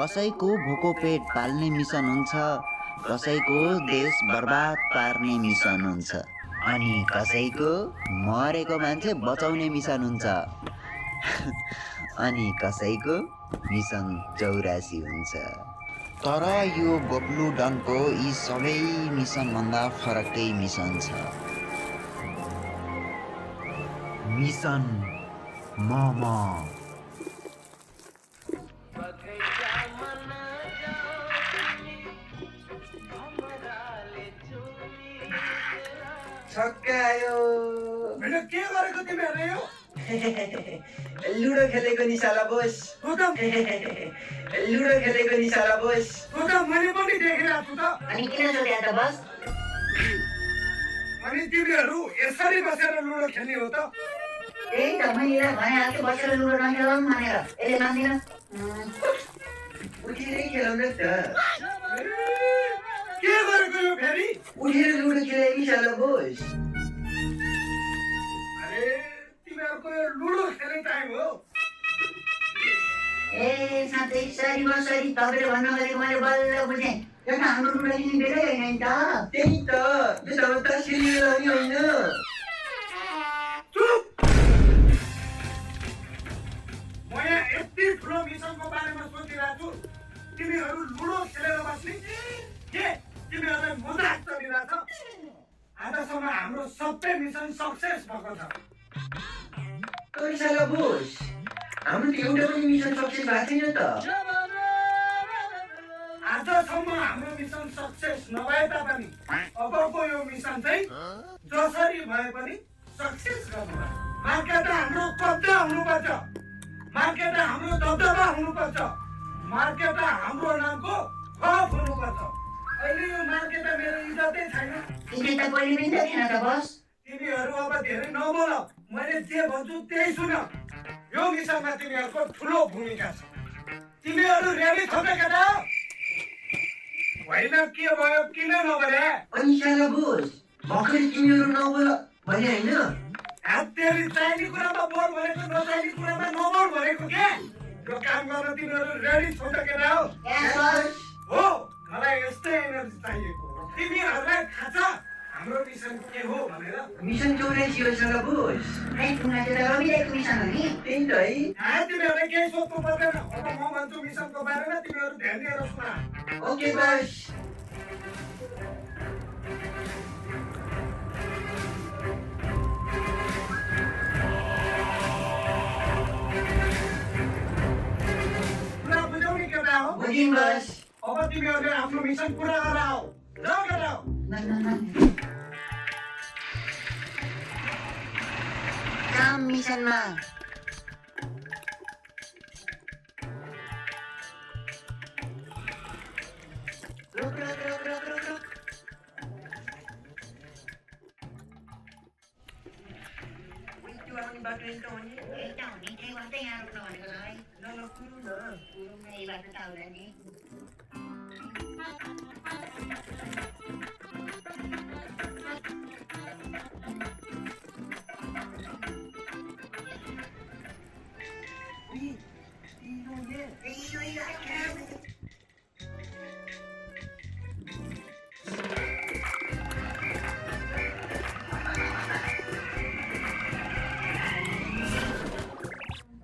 कसैको भोको पेट पाल्ने मिसन हुन्छ, कसैको देश बर्बाद पार्ने मिसन हुन्छ, अनि कसैको मरेको मान्छे बचाउने मिसन हुन्छ। अनि कसैको मिसन 84 हुन्छ। तर यो बब्लु डनको यी सबै मिसनभन्दा फरकै मिसन छ। मिसन मम। छक्कायो। मैले के गरेको तिमीहरूले यो? लुडो खेलेको नि साला बोस। लुडो खेलेको नि साला बोस। मैले पनि देखिरहेको छु त। अनि किन जोड्या त बस? अनि तिमीहरू यसरी बसेर लुडो खेल्ने हो त? त्यही त मैले भने हाल्छु बसेर लुडो नखेलौँ भनेर। यसले मान्दिन। उठेरै खेलौँ न त। के गरेको यो फेरि? उठेर लुडो खेले नि साला बोस। अरे तिमीहरूको यो लुडो खेल्ने टाइम हो। ए साथै सरी म सरी तपाईँले भन्नु गरेको मैले बल्ल बुझेँ। यो त हाम्रो लुडो खेल्ने बेलै होइन नि त। त्यही त यो त अब तस्बिर लगाउने होइन। चुप! म यहाँ यति ठुलो मिसनको बारेमा सोचिरहेको छु, तिमीहरू लुडो खेलेर बस्ने? के तिमीहरूलाई मजाक चलिरहेछ? आजसम्म हाम्रो सबै मिसन सक्सेस भएको छ। तर साला बोस हाम्रो त एउटा पनि मिसन सक्सेस भएको छैन त। आजसम्म हाम्रो मिसन सक्सेस नभए तापनि अबको यो मिसन चाहिँ जसरी भए पनि सक्सेस गर्नुपर्छ। मार्केट हाम्रो कब्जा हुनुपर्छ, मार्केट हाम्रो दबदबा हुनुपर्छ, मार्केट हाम्रो नामको खप हुनुपर्छ। अहिले यो मार्केट मेरो इज्जतै छैन। तिमी त पहिले पनि त थिएन त बस। तिमीहरू अब धेरै नबोल, मैले जे भन्छु त्यही सुन। यो मिसनमा तिमीहरूको ठुलो भूमिका छ। तिमीहरू रेडी छौ त केटा? होइन के भयो, किन नबोले? अनि साला बोस भर्खरै तिमीहरू नबोल भने होइन? हत्तेरी चाहिने कुरामा बोल भनेको, नचाहिने कुरामा नबोल भनेको के? यो काम गर्न तिमीहरू रेडी छौ त केटा हो? हो, मलाई यस्तै एनर्जी चाहिएको हो। तिमीहरूलाई थाहा छ हाम्रो मिसन के हो भनेर? मिसन 84 हो साला बोस। रविदाईको मिसन हो नि। त्यही त है। तिमीहरूलाई केही सोध्नु पर्दैन। अब म भन्छु मिसनको बारेमा, तिमीहरू ध्यान दिएर सुन। ओके बस। पुरा बुझ्यौ नि केटा हो? बुझिन बस। अब तिमीहरूले आफ्नो मिसन पुरा गराओ। जाऊ केटा हो। काम मिसनमा। रुक रुक रुक रुक रुक रुक। त्यो आउने बाटो यही त हो नि? यही त हो नि, त्यही बाटो यहाँ रोक्नु भनेको छ है। ल ल कुरौँ न। कुरौँ न, यही बाटो त होला नि।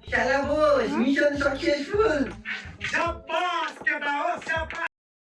Salah bos, mission successful.